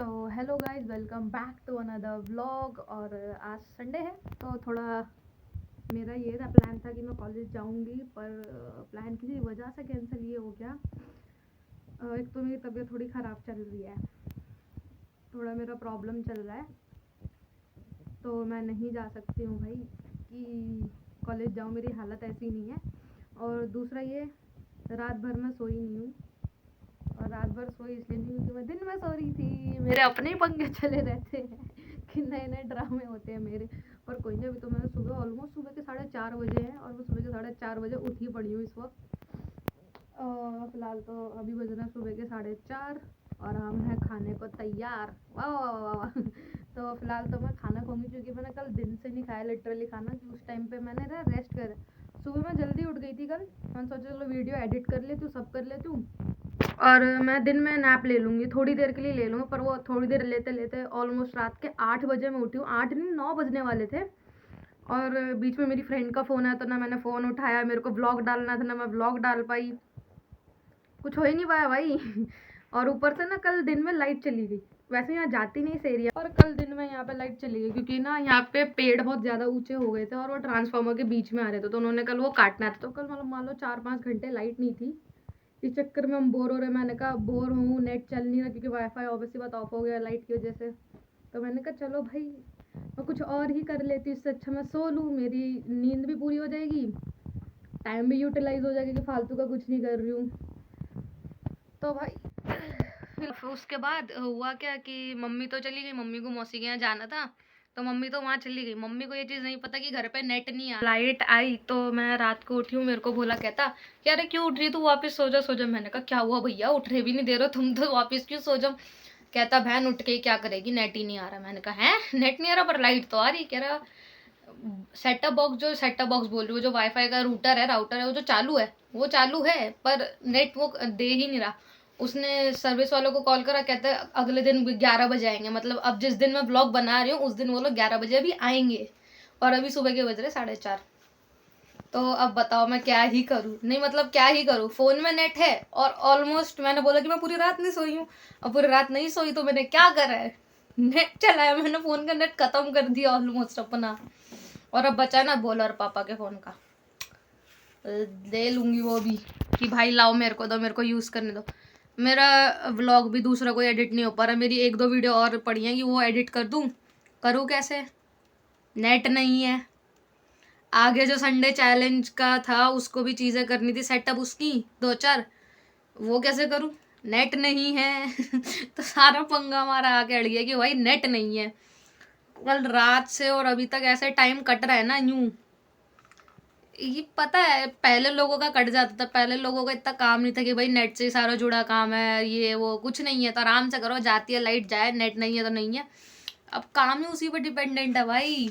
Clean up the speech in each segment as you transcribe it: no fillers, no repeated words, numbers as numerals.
तो hello guys, welcome back to another vlog. और आज संडे है तो थोड़ा मेरा ये था प्लान था कि मैं कॉलेज जाऊंगी, पर प्लान किसी वजह से कैंसिल ये हो गया। एक तो मेरी तबीयत थोड़ी ख़राब चल रही है, थोड़ा मेरा प्रॉब्लम चल रहा है, तो मैं नहीं जा सकती हूँ भाई कि कॉलेज जाऊँ, मेरी हालत ऐसी नहीं है। और दूसरा ये, रात भर मैं सोई नहीं हूँ। और रात भर सोई इसलिए नहीं क्योंकि मैं दिन में सो रही थी। मेरे अपने ही पंगे चले रहते हैं कि नए नए ड्रामे होते हैं मेरे। पर कोई नहीं, अभी तो मैंने सुबह के 4:30 बजे हैं और मैं सुबह के 4:30 बजे उठी पड़ी हूँ इस वक्त। फ़िलहाल तो अभी बज रहे हैं सुबह के 4:30 और हम हैं खाने को तैयार। वाह वाह वाह वाह तो फ़िलहाल तो मैं खाना खाऊंगी क्योंकि मैंने कल दिन से नहीं खाया लिटरली खाना, कि उस टाइम पे मैंने ना रेस्ट कर। सुबह मैं जल्दी उठ गई थी कल, मैंने सोचा चलो वीडियो एडिट कर लेती हूँ, सब कर लेती हूँ और मैं दिन में नैप ले लूँगी, थोड़ी देर के लिए ले लूँगी। पर वो थोड़ी देर लेते लेते ऑलमोस्ट रात के 8 बजे मैं उठी हूँ। 8 नहीं, 9 बजने वाले थे। और बीच में मेरी फ्रेंड का फ़ोन आया तो ना मैंने फ़ोन उठाया, मेरे को व्लॉग डालना था ना मैं व्लॉग डाल पाई, कुछ हो ही नहीं पाया भाई और ऊपर से ना कल दिन में लाइट चली गई। वैसे यहाँ जाती नहीं इस एरिया, और कल दिन में यहाँ पे लाइट चली गई क्योंकि ना यहाँ पे पेड़ बहुत ज़्यादा ऊंचे हो गए थे और वो ट्रांसफार्मर के बीच में आ रहे थे, तो उन्होंने कल वो काटना था। तो कल मतलब मान लो 4-5 घंटे लाइट नहीं थी। इस चक्कर में हम बोर हो रहे। मैंने कहा बोर हूँ, नेट चल नहीं रहा क्योंकि वाईफाई ऑब्वियसली बात ऑफ हो गया लाइट की वजह से। तो मैंने कहा चलो भाई मैं कुछ और ही कर लेती हूँ, इससे अच्छा मैं सो लूँ, मेरी नींद भी पूरी हो जाएगी, टाइम भी यूटिलाइज हो जाएगा कि फालतू का कुछ नहीं कर रही हूँ। तो भाई फिर उसके बाद हुआ क्या कि मम्मी तो चली गई, मम्मी को मौसी के यहाँ जाना था तो मम्मी तो वहाँ चली गई। मम्मी को ये चीज़ नहीं पता कि घर पे नेट नहीं आ, लाइट आई तो मैं रात को उठी हूँ। मेरे को भोला कहता कि अरे क्यों उठ रही तू, वापस सो जा सो जा। मैंने कहा क्या हुआ भैया, उठ रहे भी नहीं दे रहे हो तुम तो, वापस क्यों सो जाओ। कहता बहन उठ के क्या करेगी, नेट ही नहीं आ रहा। मैंने कहा है नेट नहीं आ रहा पर लाइट तो आ रही। कह रहा सेटअप बॉक्स, जो सेटअप बॉक्स बोल रही हूँ, जो वाईफाई का राउटर है वो जो चालू है वो चालू है पर नेट वो दे ही नहीं रहा। उसने सर्विस वालों को कॉल करा, कहते हैं अगले दिन 11 बजे आएंगे। मतलब अब जिस दिन मैं ब्लॉग बना रही हूँ उस दिन वो लोग 11 बजे अभी आएंगे और अभी सुबह के बज रहे 4:30। तो अब बताओ मैं क्या ही करूँ। नहीं मतलब क्या ही करूँ, फ़ोन में नेट है और ऑलमोस्ट मैंने बोला कि मैं पूरी रात नहीं सोई हूँ, और पूरी रात नहीं सोई तो मैंने क्या करा है, नेट चलाया मैंने, फ़ोन का नेट ख़त्म कर दिया ऑलमोस्ट अपना। और अब बचा ना बोल और पापा के फ़ोन का, ले लूँगी वो भी कि भाई लाओ मेरे को दो, मेरे को यूज़ करने दो। मेरा व्लॉग भी दूसरा कोई एडिट नहीं हो पा रहा। मेरी 1-2 वीडियो और पड़ी हैं कि वो एडिट कर दूँ, करूँ कैसे, नेट नहीं है। आगे जो संडे चैलेंज का था उसको भी चीज़ें करनी थी सेटअप उसकी 2-4, वो कैसे करूँ, नेट नहीं है तो सारा पंगा हमारा आके अड़ गया कि भाई नेट नहीं है। कल रात से और अभी तक ऐसे टाइम कट रहा है ना यूं, ये पता है पहले लोगों का कट जाता था, पहले लोगों का इतना काम नहीं था कि भाई नेट से सारा जुड़ा काम है, ये वो कुछ नहीं है तो आराम से करो, जाती है लाइट जाए, नेट नहीं है तो नहीं है। अब काम ही उसी पर डिपेंडेंट है भाई,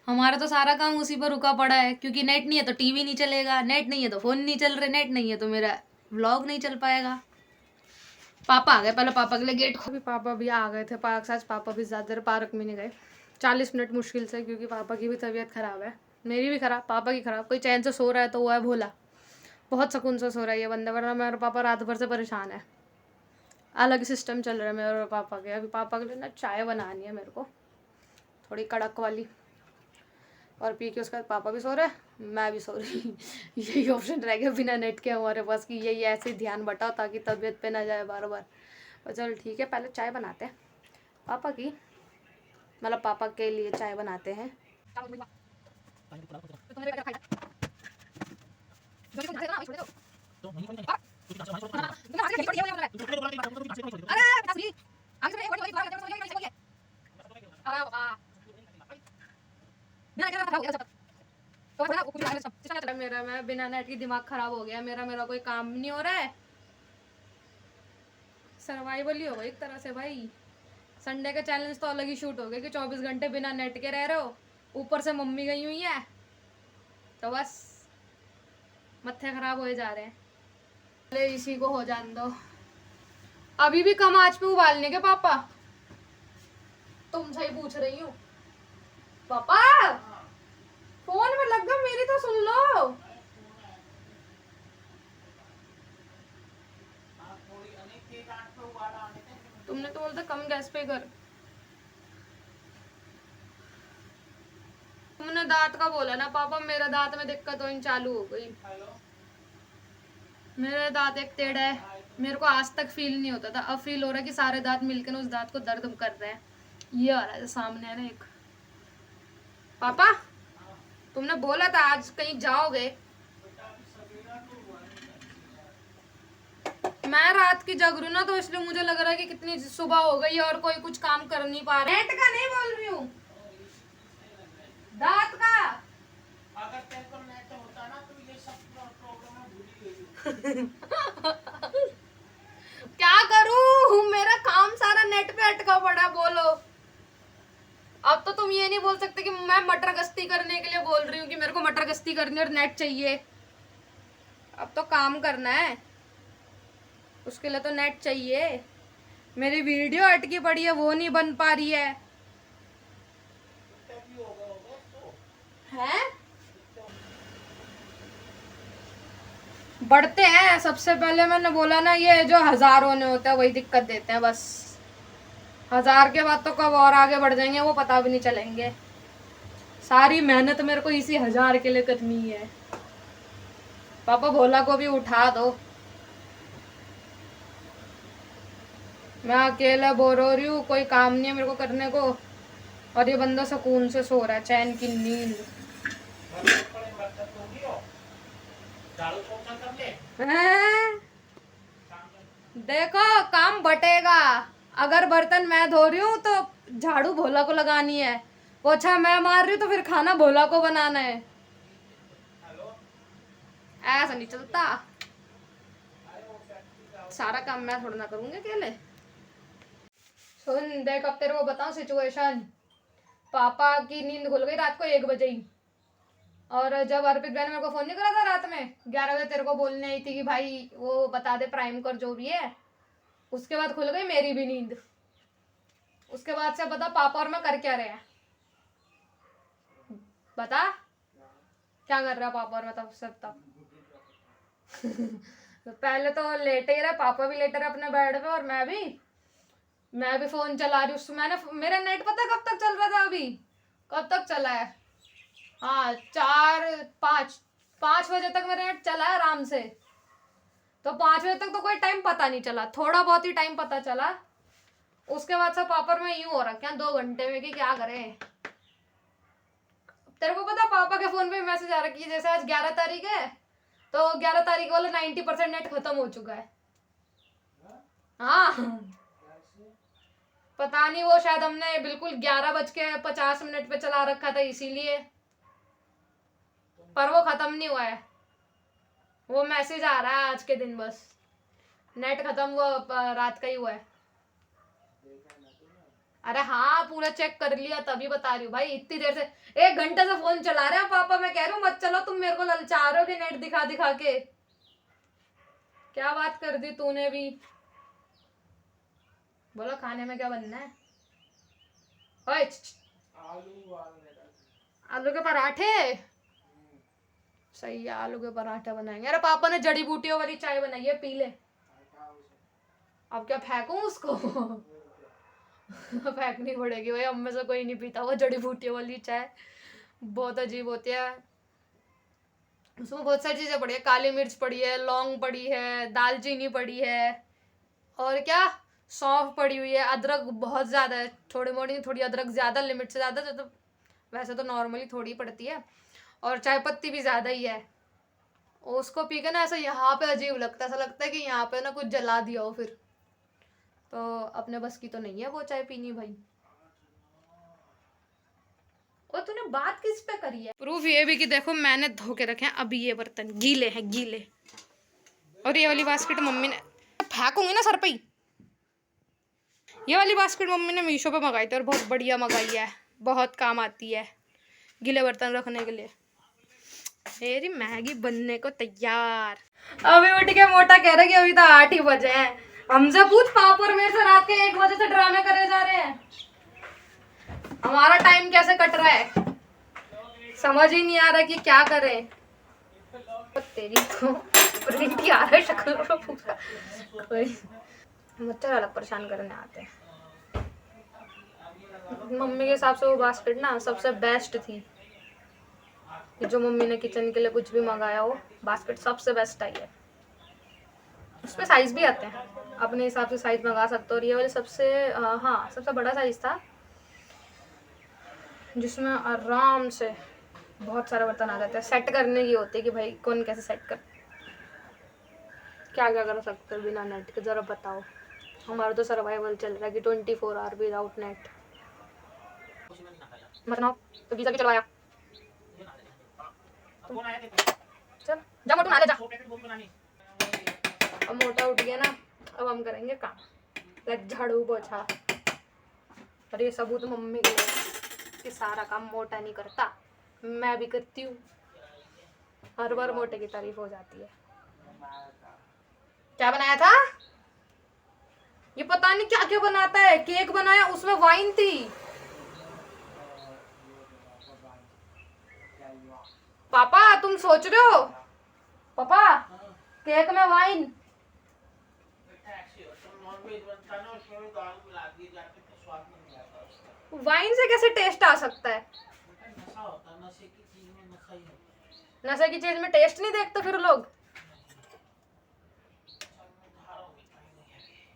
हमारा तो सारा काम उसी पर रुका पड़ा है क्योंकि नेट नहीं है तो टीवी नहीं चलेगा, नेट नहीं है तो फ़ोन नहीं चल रहे, नेट नहीं है तो मेरा व्लॉग नहीं चल पाएगा। पापा आ गए, पहले पापा के लिए गेट खोल, पापा भी आ गए थे पार्क से। आज पापा भी ज़्यादा देर पार्क में नहीं गए, 40 मिनट मुश्किल से, क्योंकि पापा की भी तबीयत ख़राब है, मेरी भी ख़राब, पापा की ख़राब। कोई चैन से सो रहा है तो वो है भोला, बहुत सुकून से सो रहा है ये बंदा, वरना मेरा पापा रात भर से परेशान है। अलग सिस्टम चल रहा है मेरे और पापा के। अभी पापा के लिए ना चाय बनानी है मेरे को, थोड़ी कड़क वाली, और पी के उसके बाद पापा भी सो रहे हैं, मैं भी सो रही यही ऑप्शन रह गया बिना नेट के हमारे पास कि यही ऐसे ध्यान बटाओ ताकि तबीयत पे ना जाए बार बार। और चलो ठीक है, पहले चाय बनाते हैं पापा की, मतलब पापा के लिए चाय बनाते हैं। मेरा मैं बिना नेट की दिमाग खराब हो गया मेरा, मेरा कोई काम नहीं हो रहा है, सर्वाइवल ही हो गई एक तरह से भाई। संडे का चैलेंज तो अलग ही शूट हो गया कि 24 घंटे बिना नेट के रह रहे हो, ऊपर से मम्मी गई हुई है तो बस मत्थे खराब हो जा रहे हैं। चले इसी को हो जान दो। अभी भी कम आंच पे उबालने के पापा, तुमसे ही पूछ रही हूँ पापा, फोन में लग गया, मेरी तो सुन लो। तुम तुमने तो बोलता कम गैस पे कर। तुमने दांत का बोला ना पापा, मेरे दांत में दिक्कत होनी चालू हो गई। मेरे दांत एक टेढ़ा है, मेरे को आज तक फील नहीं होता था, अब फील हो रहा है कि सारे दांत मिलकर उस दांत को दर्द कर रहे हैं। ये आ रहा है सामने है ना एक। पापा तुमने बोला था आज कहीं जाओगे। मैं रात की जग रही हूँ ना, तो इसलिए मुझे लग रहा है कि कितनी सुबह हो गई है और कोई कुछ काम कर नहीं पा रहा। नेट का नहीं बोल रही हूँ, दांत का। अगर तेरे को नेट होता ना तो ये सब प्रॉब्लम भूल गई। क्या करूँ, मेरा काम सारा नेट पे अटका पड़ा। बोलो, अब तो तुम ये नहीं बोल सकते कि मैं मटर गश्ती करने के लिए बोल रही हूँ कि मेरे को मटर गश्ती करनी और नेट चाहिए। अब तो काम करना है, उसके लिए तो नेट चाहिए। मेरी वीडियो अटकी पड़ी है, वो नहीं बन पा रही है। हैं? बढ़ते हैं। सबसे पहले मैंने बोला ना, ये जो 1000 होने होते हैं वही दिक्कत देते हैं बस। 1000 के बाद तो कब और आगे बढ़ जाएंगे वो पता भी नहीं चलेंगे। सारी मेहनत मेरे को इसी 1000 के लिए करनी है। पापा भोला को भी उठा दो, मैं अकेला बोर हो रही हूँ, कोई काम नहीं है मेरे को करने को, और ये बंदा सुकून से सो रहा है, चैन की नींद। देखो काम बटेगा। अगर बर्तन मैं धो रही हूँ तो झाड़ू भोला को लगानी है, पोछा मैं मार रही हूँ तो फिर खाना भोला को बनाना है। ऐसा नहीं चलता, सारा काम मैं थोड़ा ना करूंगी अकेले। सुन देख, अब तेरे को बताऊं सिचुएशन। पापा की नींद खुल गई रात को 1 बजे ही, और जब अर्पित बहन ने मेरे को फोन नहीं करा था रात में 11 बजे, तेरे को बोलने आई थी कि भाई वो बता दे प्राइम कर जो भी है, उसके बाद खुल गई मेरी भी नींद। उसके बाद से बता पापा और मैं कर क्या रहे हैं, बता क्या कर रहा पापा और मैं तब सब तब। तो पहले तो लेटे ही रहे, पापा भी लेटे रहे अपने बेड पे और मैं भी फोन चला रही हूँ। मैंने मेरा नेट पता कब तक चल रहा था, अभी कब तक चला है, हाँ 5 बजे तक मेरा नेट चला है आराम से। तो 5 बजे तक तो कोई टाइम पता नहीं चला, थोड़ा बहुत ही टाइम पता चला। उसके बाद से पापा में यूं हो रहा क्या 2 घंटे में कि क्या करें। तेरे को पता पापा के फोन पे मैसेज आ रहा कि जैसे आज 11 तारीख है तो 11 तारीख वाला 90% नेट खत्म हो चुका है। हाँ पता नहीं, वो शायद हमने बिल्कुल 11:50 पे चला रखा था इसीलिए, पर वो खत्म नहीं हुआ है। वो मैसेज आ रहा है आज के दिन, बस नेट खत्म वो रात का ही हुआ है। अरे हाँ पूरा चेक कर लिया तभी बता रही हूँ भाई, इतनी देर से 1 घंटे से फोन चला रहे हैं पापा। मैं कह रही हूँ मत चलो, तुम मेरे को ललचा रहे हो कि नेट दिखा दिखा के। क्या बात कर दी तूने भी। बोलो खाने में क्या बनना है। ओए आलू के पराठे, सही है आलू के पराठे बनाएंगे। अरे पापा ने जड़ी बूटियों वाली चाय बनाई है, पी ले। अब क्या फेंकूं उसको। फेंकनी पड़ेगी भाई, हम में से कोई नहीं पीता वो जड़ी बूटियों वाली चाय, बहुत अजीब होती है। उसमें बहुत सारी चीजें पड़ी है, काली मिर्च पड़ी है, लौंग पड़ी है, दालचीनी पड़ी है, और क्या सौंफ पड़ी हुई है, अदरक बहुत ज्यादा है, थोड़ी मोड़ी थोड़ी अदरक ज्यादा, लिमिट से ज्यादा, तो वैसे तो नॉर्मली थोड़ी पड़ती है, और चाय पत्ती भी ज्यादा ही है। उसको पी के ना ऐसा यहाँ पे अजीब लगता है, ऐसा लगता है कि यहाँ पे ना कुछ जला दिया हो। फिर तो अपने बस की तो नहीं है वो चाय पीनी भाई। और तूने बात किस पे करी है। प्रूफ ये भी कि देखो मैंने धो के रखे हैं, अभी ये बर्तन गीले हैं गीले, और ये वाली बास्केट मम्मी ने, फेंकूंगी ना सर पे ही। ये वाली बास्केट मम्मी ने मीशो पे मंगाई थी और बहुत बढ़िया मंगाई है, बहुत काम आती है गीले बर्तन रखने के लिए। मेरी मैगी बनने को तैयार। अभी उठ के मोटा कह रहा है कि अभी तो 8 ही बजे हैं। हमसे पूछ पापा और मेरे से रात के 1 बजे से ड्रामे करे जा रहे हैं। हमारा टाइम कैसे कट रहा है समझ ही नहीं आ रहा कि क्या करें। तेरी को प्रिंट ही आ रहा है शक्ल पर पूरा। मच्छर अलग परेशान करने आते हैं। मम्मी के हिसाब से वो बास्केट ना सबसे बेस्ट थी। जो मम्मी ने किचन के लिए कुछ भी मंगाया हो, बास्केट सबसे बेस्ट आई है। उसमें साइज भी आते हैं, अपने हिसाब से साइज मंगा सकते हो। और ये वाले सबसे हाँ सबसे बड़ा साइज था, जिसमें आराम से बहुत सारे बर्तन आ जाते हैं। सेट करने की होती है कि भाई कौन कैसे सेट कर, क्या क्या कर सकते हो बिना नेट के, ज़रा बताओ। हमारा तो सर्वाइवल चल रहा है कि 24 आवर विदाउट नेट। बताओ तो गीजर भी चलवाया। चल जा मोटू नहा ले जा। अब मोटा उठ गया ना, अब हम करेंगे काम, लाइक झाड़ू पोछा। और ये सबूत मम्मी के लिए कि सारा काम मोटा नहीं करता, मैं भी करती हूँ। हर बार मोटे की तारीफ हो जाती है। क्या बनाया था? ये पता नहीं क्या क्या बनाता है। केक बनाया, उसमें वाइन थी। पापा तुम सोच रहे हो? पापा केक में वाइन। वाइन से कैसे टेस्ट आ सकता है? नशे की चीज में टेस्ट नहीं देखते फिर लोग।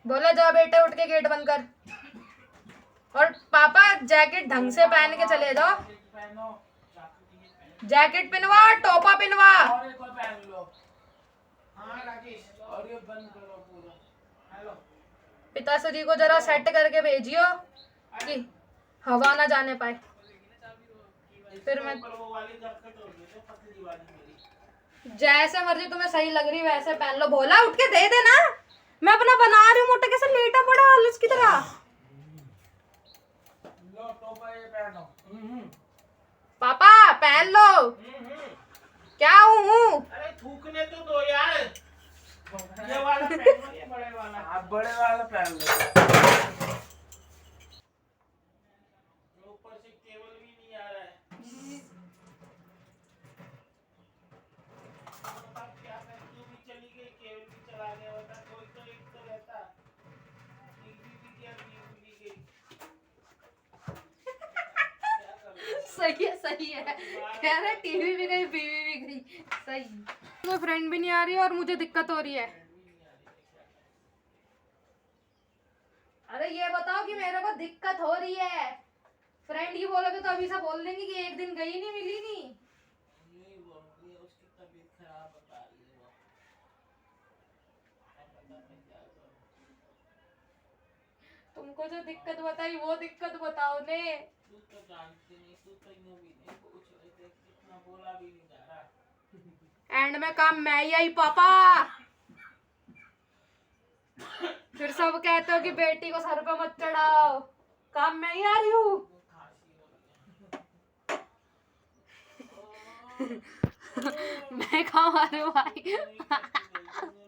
बोले जाओ बेटे उठ के गेट बंद कर। और पापा जैकेट ढंग से पहन के चले जाओ। जैकेट पिनवा, टोपा पिनवा। पिताश्री को जरा सेट करके भेजियो कि हवा ना जाने पाए। फिर मैं जैसे मर्जी तुम्हें सही लग रही वैसे पहन लो। भोला उठ के दे देना, मैं अपना बना रही हूँ। मोटा कैसे लेटा पड़ा आलस की तरह। पापा पहन लो। क्या हूँ? अरे थूकने तो दो यार। ये वाला पहन लो, ये बड़े वाला। आप बड़े वाला पहन लो। ऊपर से केबल भी नहीं आ रहा है। क्या करें, तू भी चली गई, केबल भी चला गया, बता कोई तो एक तो रहता। टीवी भी गया, टीवी भी गई। सही है सही है, कह रहे टीवी भी गई बीवी भी गई। सही। तो फ्रेंड भी नहीं आ रही है और मुझे दिक्कत हो रही है। अरे ये बताओ कि मेरे को दिक्कत हो रही है। फ्रेंड की बोलोगे तो अभी से बोल देंगे कि एक दिन गई नहीं, मिली नहीं। उसकी तबीयत खराब बता रही है वो। तुमको जो दिक्कत बताई वो दिक्कत बताओ ने। तू तो जानती नहीं, तू तो यूं भी नहीं पूछ रहे थे, कितना बोला भी नहीं जा रहा। एंड में काम मैं ही आई पापा। फिर सब कहते हो कि बेटी को सर पे मत चढ़ाओ, काम मैं ही आ रही हूँ। मैं कहाँ आ रही हूँ भाई।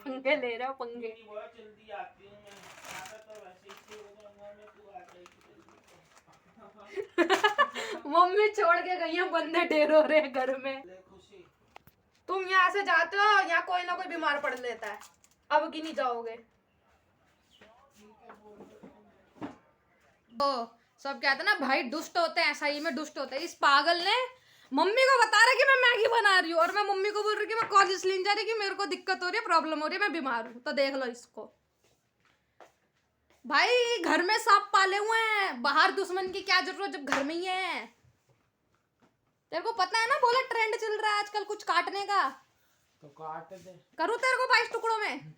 पंगे ले रहा हूँ पंगे। बहुत जल्दी आती हूँ मैं, आता तो वैसे ही हो जाऊंगा मैं, तू आ जाएगी जल्दी। मम्मी छोड़ के गई है, बंदे ढेर हो रहे हैं घर में। खुशी तुम यहाँ से जाते हो, यहाँ कोई ना कोई बीमार पड़ लेता है, अब की नहीं जाओगे। तो सब कहते ना भाई दुष्ट होते हैं, सही में दुष्ट होते हैं। इस पागल ने मम्मी को बता रहा कि मैं मैगी बना रही हूँ, और मैं मम्मी को बोल रही कि मैं कॉलेज लेने जा रही कि मेरे को दिक्कत हो रही है, प्रॉब्लम हो रही है, मैं बीमार हूँ। तो देख लो इसको। भाई घर में सांप पाले हुए हैं, बाहर दुश्मन की क्या जरूरत जब घर में ही है। तेरे को पता है ना, बोला ट्रेंड चल रहा है आजकल कुछ काटने का, तो काट दे। करूँ तेरे को 22 टुकड़ों में?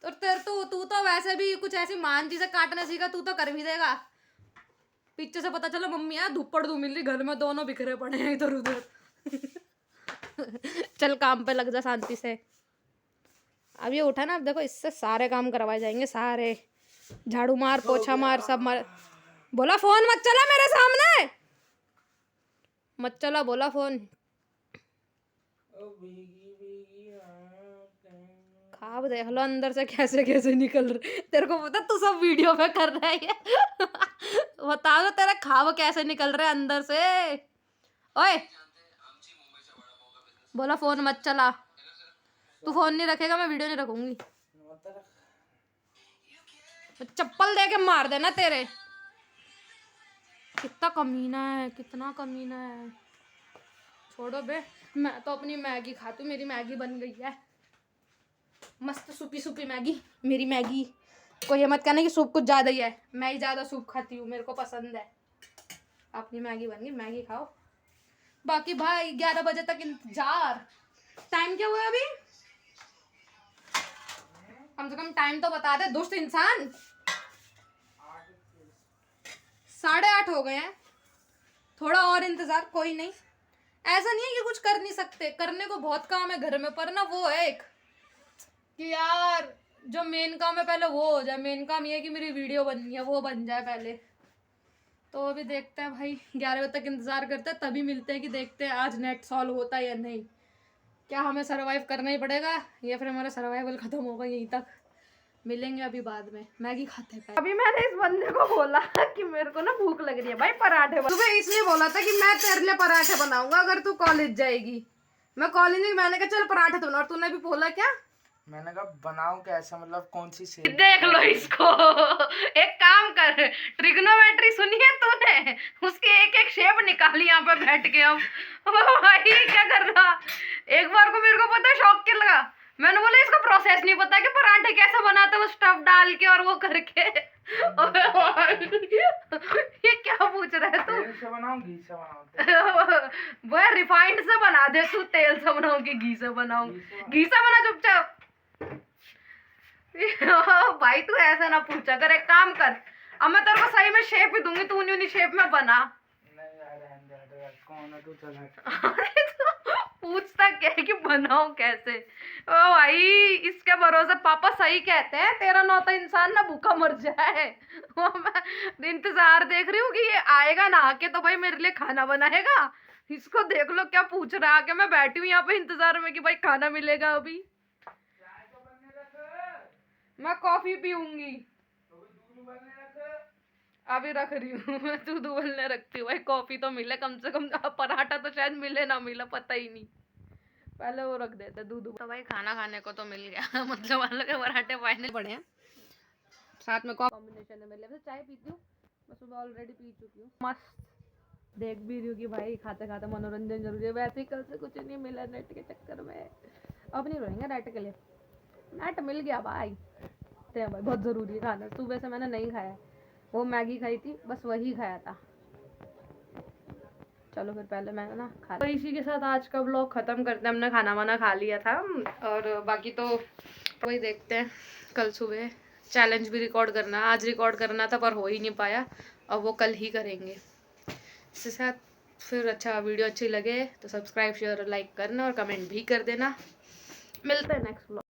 तो तू तो वैसे भी कुछ ऐसी मान जी से काटने सीखा, तू तो कर भी देगा। पीछे से पता चला मम्मी यार धुप्पड़ तू मिल रही, घर में दोनों बिखरे पड़े हैं इधर उधर। चल काम पे लग जा शांति से। अब ये उठा ना, अब देखो इससे सारे काम करवाए जाएंगे, सारे झाड़ू मार पोछा मार सब मार। बोला फोन मत चला मेरे सामने, मत चला बोला फोन। खाब देख लो अंदर से कैसे कैसे निकल रहे। तेरे को पता तू सब वीडियो पे कर रहा है। बता दो तेरा खाब कैसे निकल रहा है अंदर से। ओए बोला फोन मत चला। तू फोन नहीं रखेगा मैं वीडियो नहीं रखूंगी। चप्पल दे के मार देना तेरे। कितना कमीना है, कितना कमीना है। छोड़ो बे, मैं तो अपनी मैगी खाती हूँ। मेरी मैगी बन गई है मस्त सूपी सूपी मैगी। मेरी मैगी को ये मत कहना कि सूप कुछ ज़्यादा ही है, मैं ही ज़्यादा सूप खाती हूँ, मेरे को पसंद है। अपनी मैगी बन गई, मैगी खाओ। बाकी भाई 11 बजे तक इंतजार। टाइम क्या हुआ अभी? कम से कम टाइम तो बता दे दुष्ट इंसान। 8:30 हो गए हैं। थोड़ा और इंतजार, कोई नहीं। ऐसा नहीं है कि कुछ कर नहीं सकते, करने को बहुत काम है घर में, पर ना वो है एक कि यार जो मेन काम है पहले वो हो जाए। मेन काम ये है कि मेरी वीडियो बननी है, वो बन जाए पहले। तो अभी देखते हैं भाई, 11 बजे तक इंतजार करते हैं, तभी मिलते हैं कि देखते हैं आज नेट सॉल्व होता है या नहीं। क्या हमें सरवाइव करना ही पड़ेगा या फिर हमारा सर्वाइवल खत्म होगा यहीं तक? मिलेंगे अभी बाद में, मैगी खाते हैं। अभी मैंने इस बंदे को बोला कि मेरे को ना भूख लग रही है भाई, पराठे बना। सुबह इसलिए बोला था कि मैं तेरे लिए पराठे बनाऊंगा अगर तू कॉलेज जाएगी। मैं कॉलेज नहीं, मैंने कहा चल पराठे तो बना, और तूने भी बोला क्या? मैंने कहा बनाऊं कैसा, मतलब कौन सी शेप? देख लो इसको। एक काम कर, ट्रिग्नोमेट्री सुनी है तूने? उसकी एक एक शेप निकाली यहाँ पे बैठ के। हम भाई क्या कर रहा। एक बार को मेरे को पता है शौक क्या लगा, मैंने बोला इसको प्रोसेस नहीं पता कि पराठे कैसे बनाते, वो स्टफ डाल के और वो करके। ये क्या पूछ रहा है तू? तेल से बनाऊं घी से बनाऊं? वो रिफाइंड से बना दे तू, तेल से बनाऊं कि घी से बनाऊं? घी से बना चुपचाप। भाई तू ऐसा ना पूछा कर, एक काम कर, अब मैं तेरे को सही में शेप ही दूंगी, तू उन्हीं शेप में बना। नहीं यार कौन है तू, चल। अरे तो पूछता क्या है कि बनाओ कैसे? ओ भाई इसके भरोसे पापा सही कहते हैं, तेरा नौता इंसान ना भूखा मर जाए। वो मैं इंतजार देख रही हूँ कि ये आएगा नहा के तो भाई मेरे लिए खाना बनाएगा। इसको देख लो क्या पूछ रहा है, आके मैं बैठी हूँ यहाँ पे इंतजार में कि भाई खाना मिलेगा अभी। मैं कॉफी पीऊंगी, अभी रख रही हूँ। मैं दूध उबलने रखती हूँ भाई, कॉफी तो मिले कम से कम। पराठा तो शायद मिले ना मिले पता ही नहीं, पहले वो रख देते दूध। तो भाई खाना खाने को तो मिल गया। मतलब हम लोग के पराठे फाइनल पड़े हैं, साथ में कॉम्बिनेशन है मेरे लिए। चाय पीती हूँ मैं, सुबह ऑलरेडी पी चुकी हूँ। मस्त देख भी रही हूँ कि भाई खाते खाते मनोरंजन जरूरी है। वैसे ही कल से कुछ नहीं मिला नेट के चक्कर में, अब नहीं रोएंगे नेट के लिए। नेट मिल गया भाई, भाई बहुत ज़रूरी है खाना। सुबह से मैंने नहीं खाया, वो मैगी खाई थी बस, वही खाया था। चलो फिर पहले मैं ना खा, तो इसी के साथ आज का व्लॉग ख़त्म करते हैं। हमने खाना वाना खा लिया था, और बाकी तो वही देखते हैं। कल सुबह चैलेंज भी रिकॉर्ड करना, आज रिकॉर्ड करना था पर हो ही नहीं पाया, और वो कल ही करेंगे। इसके साथ फिर अच्छा वीडियो अच्छी लगे तो सब्सक्राइब शेयर और लाइक करना, और कमेंट भी कर देना। मिलते हैं नेक्स्ट व्लॉग।